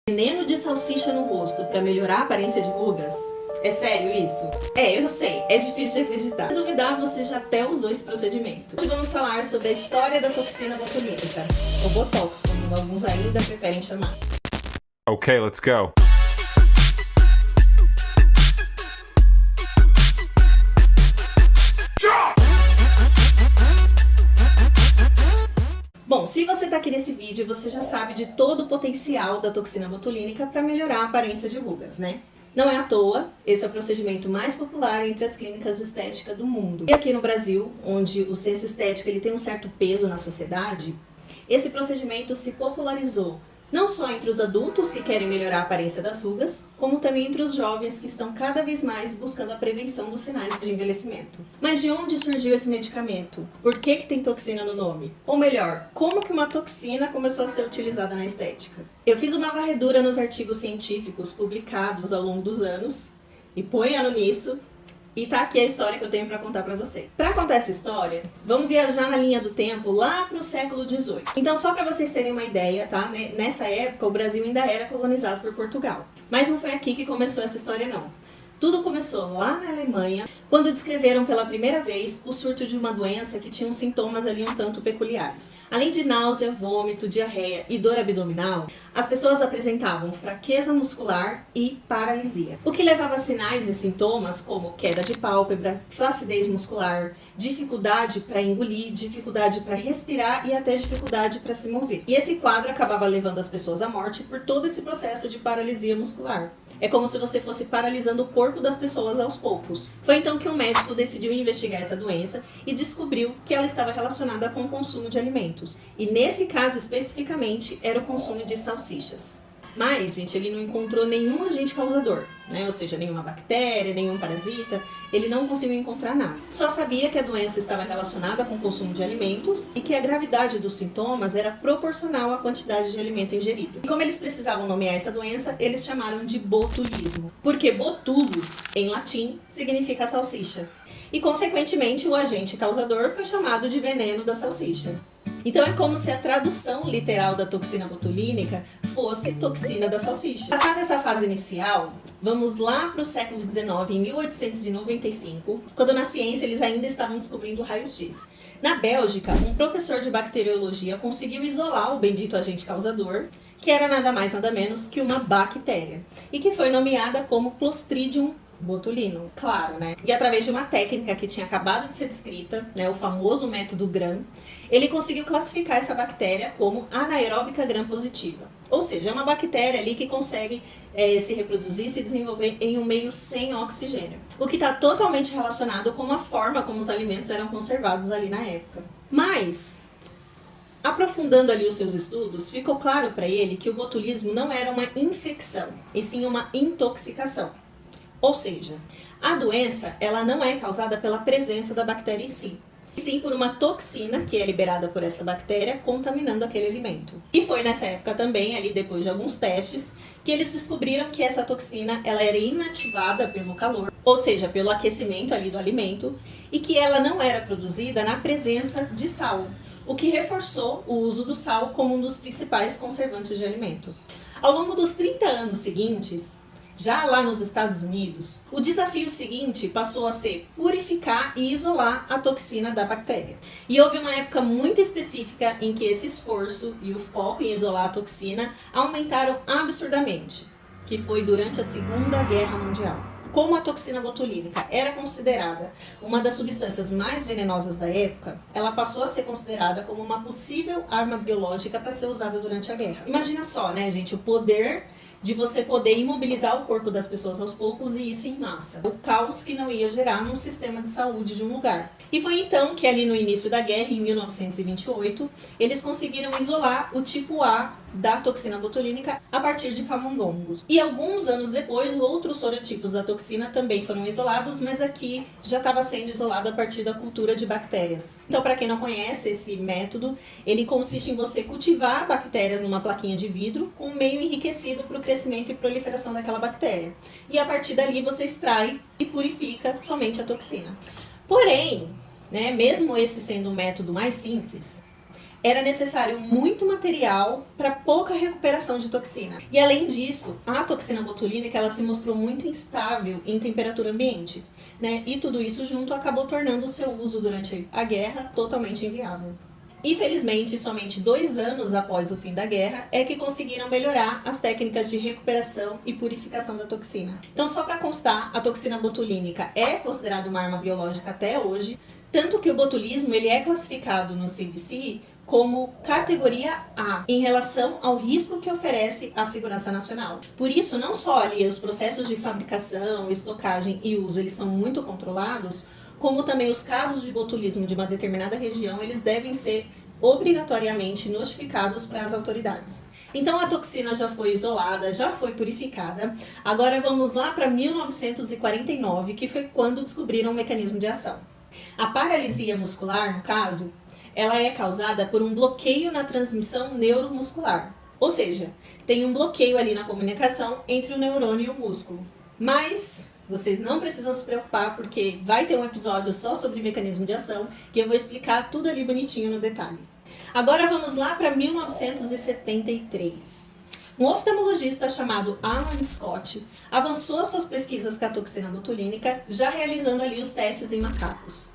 Veneno de salsicha no rosto para melhorar a aparência de rugas? É sério isso? É, eu sei, é difícil de acreditar. Se duvidar, você já até usou esse procedimento. Hoje vamos falar sobre a história da toxina botulínica, ou Botox, como alguns ainda preferem chamar. Okay, let's go. Bom, se você está aqui nesse vídeo, você já sabe de todo o potencial da toxina botulínica para melhorar a aparência de rugas, né? Não é à toa, esse é o procedimento mais popular entre as clínicas de estética do mundo. E aqui no Brasil, onde o senso estético ele tem um certo peso na sociedade, esse procedimento se popularizou não só entre os adultos que querem melhorar a aparência das rugas, como também entre os jovens que estão cada vez mais buscando a prevenção dos sinais de envelhecimento. Mas de onde surgiu esse medicamento? Por que tem toxina no nome? Ou melhor, como que uma toxina começou a ser utilizada na estética? Eu fiz uma varredura nos artigos científicos publicados ao longo dos anos, e põe ano nisso, e tá aqui a história que eu tenho para contar para você. Para contar essa história, vamos viajar na linha do tempo lá para o século XVIII. Então, só para vocês terem uma ideia, tá? Nessa época, o Brasil ainda era colonizado por Portugal. Mas não foi aqui que começou essa história, não. Tudo começou lá na Alemanha, quando descreveram pela primeira vez o surto de uma doença que tinha sintomas ali um tanto peculiares. Além de náusea, vômito, diarreia e dor abdominal, as pessoas apresentavam fraqueza muscular e paralisia, o que levava a sinais e sintomas como queda de pálpebra, flacidez muscular, dificuldade para engolir, dificuldade para respirar e até dificuldade para se mover. E esse quadro acabava levando as pessoas à morte por todo esse processo de paralisia muscular. É como se você fosse paralisando o corpo das pessoas aos poucos. Foi então que um médico decidiu investigar essa doença e descobriu que ela estava relacionada com o consumo de alimentos. E nesse caso especificamente era o consumo de salsichas. Mas, gente, ele não encontrou nenhum agente causador, né? Ou seja, nenhuma bactéria, nenhum parasita, ele não conseguiu encontrar nada. Só sabia que a doença estava relacionada com o consumo de alimentos e que a gravidade dos sintomas era proporcional à quantidade de alimento ingerido. E como eles precisavam nomear essa doença, eles chamaram de botulismo, porque botulus, em latim, significa salsicha. E, consequentemente, o agente causador foi chamado de veneno da salsicha. Então é como se a tradução literal da toxina botulínica fosse toxina da salsicha. Passada essa fase inicial, vamos lá para o século XIX, em 1895, quando na ciência eles ainda estavam descobrindo o raio-x. Na Bélgica, um professor de bacteriologia conseguiu isolar o bendito agente causador, que era nada mais nada menos que uma bactéria, e que foi nomeada como Clostridium botulino, claro, né? E através de uma técnica que tinha acabado de ser descrita, né, o famoso método Gram, ele conseguiu classificar essa bactéria como anaeróbica gram-positiva. Ou seja, é uma bactéria ali que consegue se reproduzir e se desenvolver em um meio sem oxigênio. O que está totalmente relacionado com a forma como os alimentos eram conservados ali na época. Mas, aprofundando ali os seus estudos, ficou claro para ele que o botulismo não era uma infecção, e sim uma intoxicação. Ou seja, a doença ela não é causada pela presença da bactéria em si, e sim por uma toxina que é liberada por essa bactéria contaminando aquele alimento. E foi nessa época também, ali depois de alguns testes, que eles descobriram que essa toxina ela era inativada pelo calor, ou seja, pelo aquecimento ali do alimento, e que ela não era produzida na presença de sal, o que reforçou o uso do sal como um dos principais conservantes de alimento. Ao longo dos 30 anos seguintes, já lá nos Estados Unidos, o desafio seguinte passou a ser purificar e isolar a toxina da bactéria. E houve uma época muito específica em que esse esforço e o foco em isolar a toxina aumentaram absurdamente, que foi durante a Segunda Guerra Mundial. Como a toxina botulínica era considerada uma das substâncias mais venenosas da época, ela passou a ser considerada como uma possível arma biológica para ser usada durante a guerra. Imagina só, né, gente, o poder de você poder imobilizar o corpo das pessoas aos poucos e isso em massa. O caos que não ia gerar num sistema de saúde de um lugar. E foi então que ali no início da guerra, em 1928, eles conseguiram isolar o tipo A da toxina botulínica a partir de camundongos. E alguns anos depois, outros sorotipos da toxina também foram isolados, mas aqui já estava sendo isolado a partir da cultura de bactérias. Então, para quem não conhece esse método, ele consiste em você cultivar bactérias numa plaquinha de vidro com um meio enriquecido para o crescimento e proliferação daquela bactéria. E a partir dali você extrai e purifica somente a toxina. Porém, né, mesmo esse sendo um método mais simples, era necessário muito material para pouca recuperação de toxina. E além disso, a toxina botulínica ela se mostrou muito instável em temperatura ambiente, né? E tudo isso junto acabou tornando o seu uso durante a guerra totalmente inviável. Infelizmente, somente 2 anos após o fim da guerra é que conseguiram melhorar as técnicas de recuperação e purificação da toxina. Então, só para constar, a toxina botulínica é considerada uma arma biológica até hoje, tanto que o botulismo ele é classificado no CDC como categoria A, em relação ao risco que oferece à segurança nacional. Por isso, não só ali os processos de fabricação, estocagem e uso, eles são muito controlados, como também os casos de botulismo de uma determinada região, eles devem ser obrigatoriamente notificados para as autoridades. Então a toxina já foi isolada, já foi purificada. Agora vamos lá para 1949, que foi quando descobriram o mecanismo de ação. A paralisia muscular, no caso, ela é causada por um bloqueio na transmissão neuromuscular. Ou seja, tem um bloqueio ali na comunicação entre o neurônio e o músculo. Mas vocês não precisam se preocupar, porque vai ter um episódio só sobre mecanismo de ação, que eu vou explicar tudo ali bonitinho no detalhe. Agora vamos lá para 1973. Um oftalmologista chamado Alan Scott avançou as suas pesquisas com a toxina botulínica, já realizando ali os testes em macacos,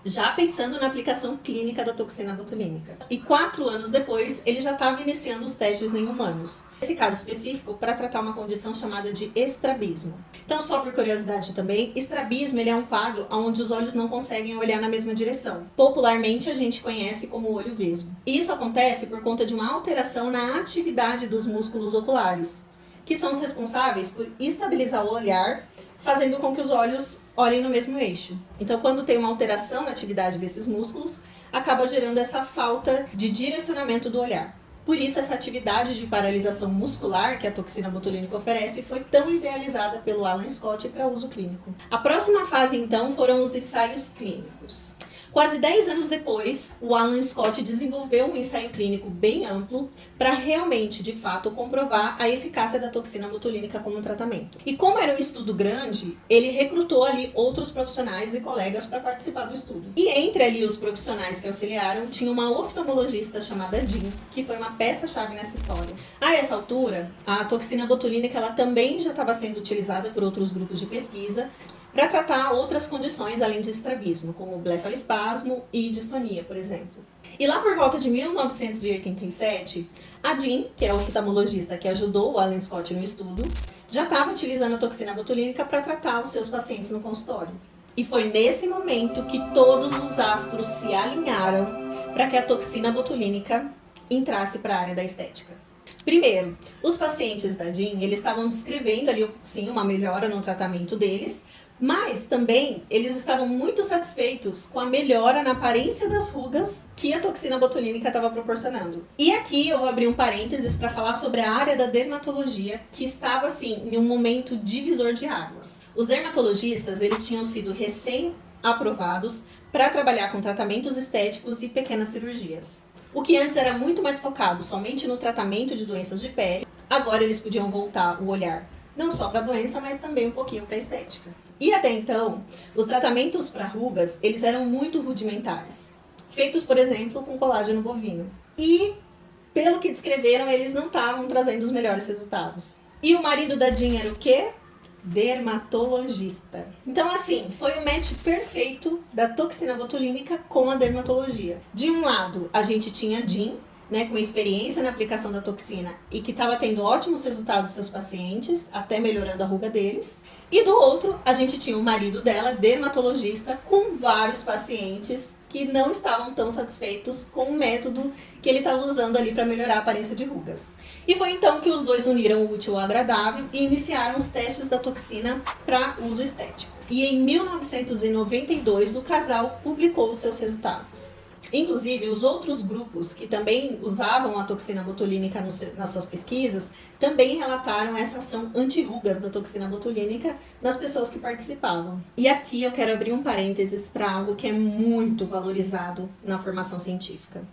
já pensando na aplicação clínica da toxina botulínica. E 4 anos depois, ele já estava iniciando os testes em humanos. Nesse caso específico, para tratar uma condição chamada de estrabismo. Então, só por curiosidade também, estrabismo ele é um quadro onde os olhos não conseguem olhar na mesma direção. Popularmente, a gente conhece como olho vesgo. E isso acontece por conta de uma alteração na atividade dos músculos oculares, que são os responsáveis por estabilizar o olhar, fazendo com que os olhos olhem no mesmo eixo. Então, quando tem uma alteração na atividade desses músculos, acaba gerando essa falta de direcionamento do olhar. Por isso, essa atividade de paralisação muscular que a toxina botulínica oferece foi tão idealizada pelo Alan Scott para uso clínico. A próxima fase, então, foram os ensaios clínicos. Quase 10 anos depois, o Alan Scott desenvolveu um ensaio clínico bem amplo para realmente, de fato, comprovar a eficácia da toxina botulínica como tratamento. E como era um estudo grande, ele recrutou ali outros profissionais e colegas para participar do estudo. E entre ali os profissionais que auxiliaram, tinha uma oftalmologista chamada Jean, que foi uma peça-chave nessa história. A essa altura, a toxina botulínica ela também já estava sendo utilizada por outros grupos de pesquisa, para tratar outras condições além de estrabismo, como blefaroespasmo e distonia, por exemplo. E lá por volta de 1987, a Jean, que é a oftalmologista que ajudou o Alan Scott no estudo, já estava utilizando a toxina botulínica para tratar os seus pacientes no consultório. E foi nesse momento que todos os astros se alinharam para que a toxina botulínica entrasse para a área da estética. Primeiro, os pacientes da Jean, eles estavam descrevendo ali, sim, uma melhora no tratamento deles, mas também eles estavam muito satisfeitos com a melhora na aparência das rugas que a toxina botulínica estava proporcionando. E aqui eu vou abrir um parênteses para falar sobre a área da dermatologia, que estava assim em um momento divisor de águas. Os dermatologistas, eles tinham sido recém-aprovados para trabalhar com tratamentos estéticos e pequenas cirurgias. O que antes era muito mais focado somente no tratamento de doenças de pele, agora eles podiam voltar o olhar não só para a doença, mas também um pouquinho para a estética. E até então, os tratamentos para rugas, eles eram muito rudimentares, feitos, por exemplo, com colágeno bovino. E, pelo que descreveram, eles não estavam trazendo os melhores resultados. E o marido da Jean era o quê? Dermatologista. Então, assim, foi o match perfeito da toxina botulínica com a dermatologia. De um lado, a gente tinha a Jean, né, com experiência na aplicação da toxina e que estava tendo ótimos resultados dos seus pacientes, até melhorando a ruga deles. E do outro, a gente tinha o marido dela, dermatologista, com vários pacientes que não estavam tão satisfeitos com o método que ele estava usando ali para melhorar a aparência de rugas. E foi então que os dois uniram o útil ao agradável e iniciaram os testes da toxina para uso estético. E em 1992, o casal publicou os seus resultados. Inclusive, os outros grupos que também usavam a toxina botulínica nas suas pesquisas também relataram essa ação anti-rugas da toxina botulínica nas pessoas que participavam. E aqui eu quero abrir um parênteses para algo que é muito valorizado na formação científica: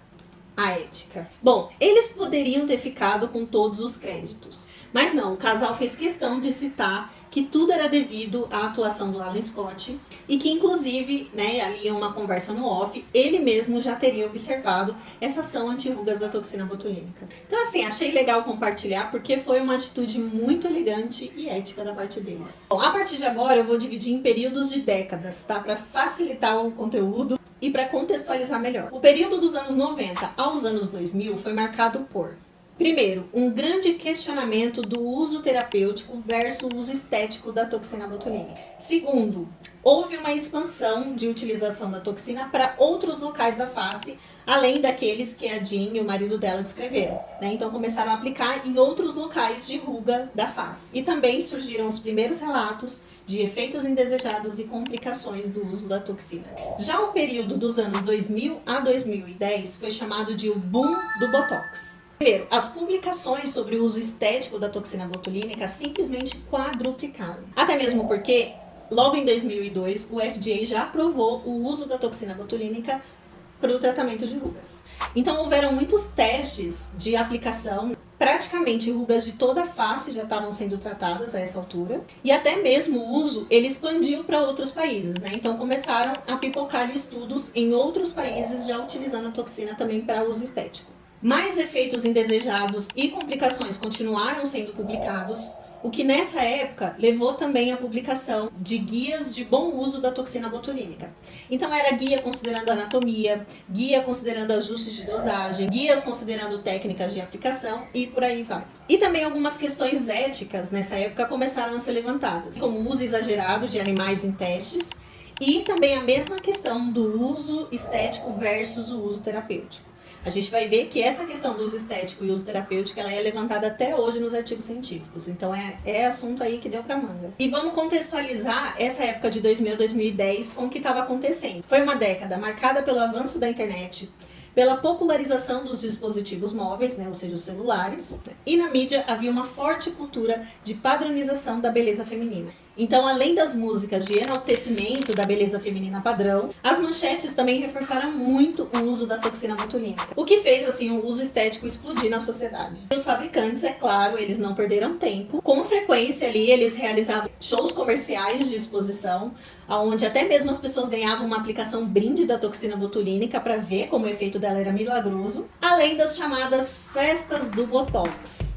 a ética. Bom, eles poderiam ter ficado com todos os créditos, mas não, o casal fez questão de citar que tudo era devido à atuação do Alan Scott e que inclusive, né, ali em uma conversa no off, ele mesmo já teria observado essa ação anti-rugas da toxina botulínica. Então assim, achei legal compartilhar porque foi uma atitude muito elegante e ética da parte deles. Bom, a partir de agora eu vou dividir em períodos de décadas, tá? Para facilitar o conteúdo e para contextualizar melhor. O período dos anos 90 aos anos 2000 foi marcado por: primeiro, um grande questionamento do uso terapêutico versus o uso estético da toxina botulínica. Segundo, houve uma expansão de utilização da toxina para outros locais da face, além daqueles que a Jean e o marido dela descreveram, né? Então começaram a aplicar em outros locais de ruga da face. E também surgiram os primeiros relatos de efeitos indesejados e complicações do uso da toxina. Já o período dos anos 2000 a 2010 foi chamado de o boom do Botox. Primeiro, as publicações sobre o uso estético da toxina botulínica simplesmente quadruplicaram. Até mesmo porque, logo em 2002, o FDA já aprovou o uso da toxina botulínica para o tratamento de rugas. Então, houveram muitos testes de aplicação. Praticamente rugas de toda a face já estavam sendo tratadas a essa altura. E até mesmo o uso, ele expandiu para outros países, né? Então começaram a pipocar estudos em outros países já utilizando a toxina também para uso estético. Mais efeitos indesejados e complicações continuaram sendo publicados, o que nessa época levou também à publicação de guias de bom uso da toxina botulínica. Então era guia considerando anatomia, guia considerando ajustes de dosagem, guias considerando técnicas de aplicação e por aí vai. E também algumas questões éticas nessa época começaram a ser levantadas, como o uso exagerado de animais em testes e também a mesma questão do uso estético versus o uso terapêutico. A gente vai ver que essa questão do uso estético e uso terapêutico, ela é levantada até hoje nos artigos científicos. Então é assunto aí que deu pra manga. E vamos contextualizar essa época de 2000 a 2010 com o que estava acontecendo. Foi uma década marcada pelo avanço da internet, pela popularização dos dispositivos móveis, né, ou seja, os celulares. E na mídia havia uma forte cultura de padronização da beleza feminina. Então, além das músicas de enaltecimento da beleza feminina padrão, as manchetes também reforçaram muito o uso da toxina botulínica, o que fez assim o uso estético explodir na sociedade. E os fabricantes, é claro, eles não perderam tempo. Com frequência ali, eles realizavam shows comerciais de exposição, onde até mesmo as pessoas ganhavam uma aplicação brinde da toxina botulínica para ver como o efeito dela era milagroso, além das chamadas festas do Botox,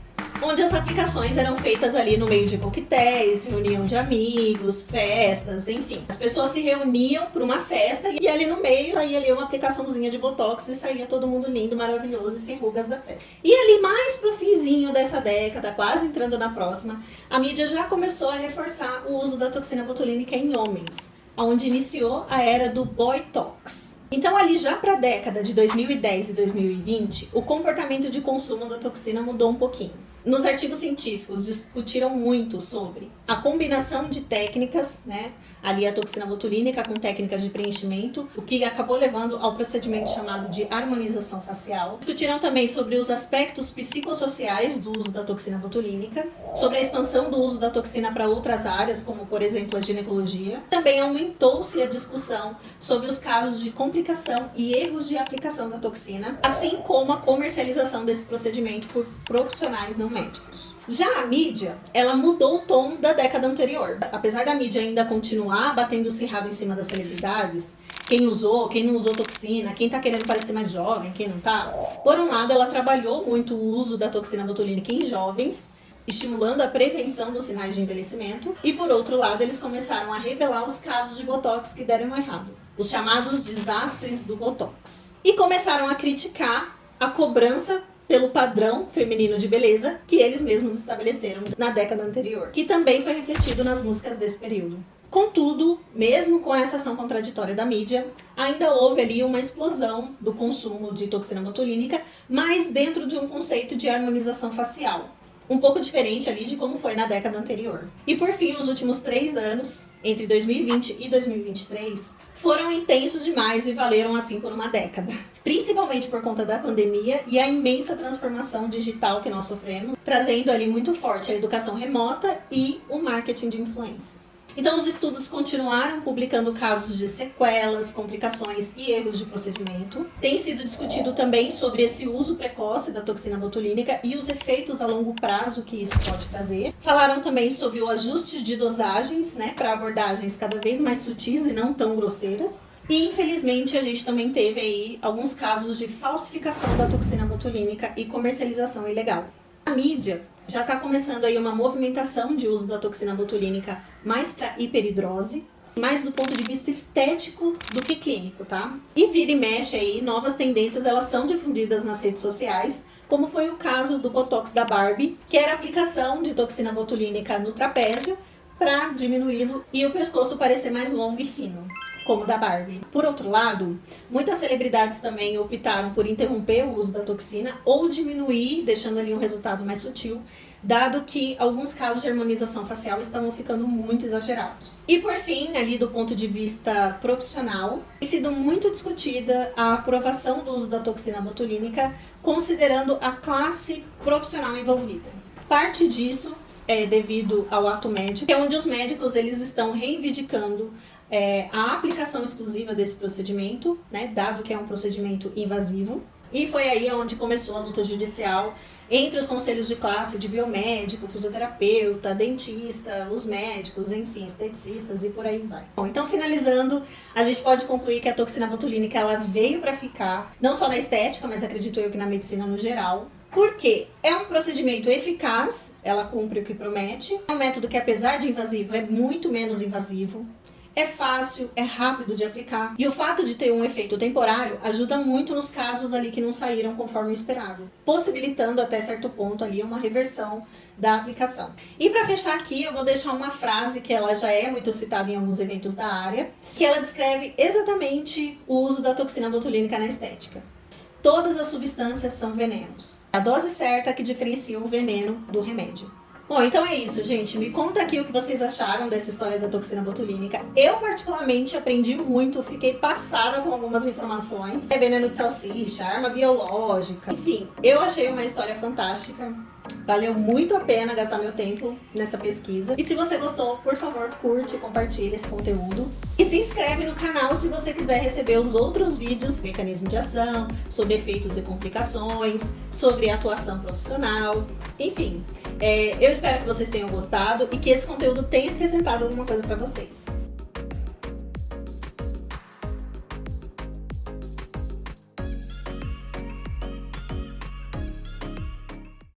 onde as aplicações eram feitas ali no meio de coquetéis, reunião de amigos, festas, enfim. As pessoas se reuniam para uma festa e ali no meio saía ali uma aplicaçãozinha de Botox e saía todo mundo lindo, maravilhoso e sem rugas da festa. E ali mais pro finzinho dessa década, quase entrando na próxima, a mídia já começou a reforçar o uso da toxina botulínica em homens, onde iniciou a era do Botox. Então ali já para a década de 2010 e 2020, o comportamento de consumo da toxina mudou um pouquinho. Nos artigos científicos discutiram muito sobre a combinação de técnicas, né? Ali a toxina botulínica com técnicas de preenchimento, o que acabou levando ao procedimento chamado de harmonização facial. Discutiram também sobre os aspectos psicossociais do uso da toxina botulínica, sobre a expansão do uso da toxina para outras áreas, como por exemplo a ginecologia. Também aumentou-se a discussão sobre os casos de complicação e erros de aplicação da toxina, assim como a comercialização desse procedimento por profissionais não médicos. Já a mídia, ela mudou o tom da década anterior. Apesar da mídia ainda continuar batendo cerrado em cima das celebridades, quem usou, quem não usou toxina, quem tá querendo parecer mais jovem, quem não tá. Por um lado, ela trabalhou muito o uso da toxina botulínica em jovens, estimulando a prevenção dos sinais de envelhecimento. E por outro lado, eles começaram a revelar os casos de Botox que deram errado, os chamados desastres do Botox. E começaram a criticar a cobrança pelo padrão feminino de beleza que eles mesmos estabeleceram na década anterior, que também foi refletido nas músicas desse período. Contudo, mesmo com essa ação contraditória da mídia, ainda houve ali uma explosão do consumo de toxina botulínica, mas dentro de um conceito de harmonização facial, um pouco diferente ali de como foi na década anterior. E por fim, os últimos 3 anos, entre 2020 e 2023, foram intensos demais e valeram assim por uma década. Principalmente por conta da pandemia e a imensa transformação digital que nós sofremos, trazendo ali muito forte a educação remota e o marketing de influência. Então, os estudos continuaram publicando casos de sequelas, complicações e erros de procedimento. Tem sido discutido também sobre esse uso precoce da toxina botulínica e os efeitos a longo prazo que isso pode trazer. Falaram também sobre o ajuste de dosagens, né, para abordagens cada vez mais sutis e não tão grosseiras. E, infelizmente, a gente também teve aí alguns casos de falsificação da toxina botulínica e comercialização ilegal. A mídia já está começando aí uma movimentação de uso da toxina botulínica mais para hiperidrose, mais do ponto de vista estético do que clínico, tá? E vira e mexe aí, novas tendências, elas são difundidas nas redes sociais, como foi o caso do Botox da Barbie, que era a aplicação de toxina botulínica no trapézio para diminuí-lo e o pescoço parecer mais longo e fino, como o da Barbie. Por outro lado, muitas celebridades também optaram por interromper o uso da toxina ou diminuir, deixando ali um resultado mais sutil, dado que alguns casos de harmonização facial estavam ficando muito exagerados. E por fim, ali do ponto de vista profissional, tem sido muito discutida a aprovação do uso da toxina botulínica, considerando a classe profissional envolvida. Parte disso é devido ao ato médico, que é onde os médicos eles estão reivindicando a aplicação exclusiva desse procedimento, né, dado que é um procedimento invasivo. E foi aí onde começou a luta judicial entre os conselhos de classe de biomédico, fisioterapeuta, dentista, os médicos, enfim, esteticistas e por aí vai. Bom, então, finalizando, a gente pode concluir que a toxina botulínica ela veio para ficar, não só na estética, mas acredito eu que na medicina no geral. Porque é um procedimento eficaz, ela cumpre o que promete, é um método que, apesar de invasivo, é muito menos invasivo, é fácil, é rápido de aplicar, e o fato de ter um efeito temporário ajuda muito nos casos ali que não saíram conforme o esperado, possibilitando até certo ponto ali uma reversão da aplicação. E para fechar aqui, eu vou deixar uma frase que ela já é muito citada em alguns eventos da área, que ela descreve exatamente o uso da toxina botulínica na estética. Todas as substâncias são venenos. A dose certa que diferencia o veneno do remédio. Bom, então é isso, gente. Me conta aqui o que vocês acharam dessa história da toxina botulínica. Eu, particularmente, aprendi muito, fiquei passada com algumas informações. É veneno de salsicha, arma biológica, enfim. Eu achei uma história fantástica. Valeu muito a pena gastar meu tempo nessa pesquisa. E se você gostou, por favor, curte e compartilhe esse conteúdo. E se inscreve no canal se você quiser receber os outros vídeos, mecanismo de ação, sobre efeitos e complicações, sobre atuação profissional, enfim. Eu espero que vocês tenham gostado e que esse conteúdo tenha acrescentado alguma coisa para vocês.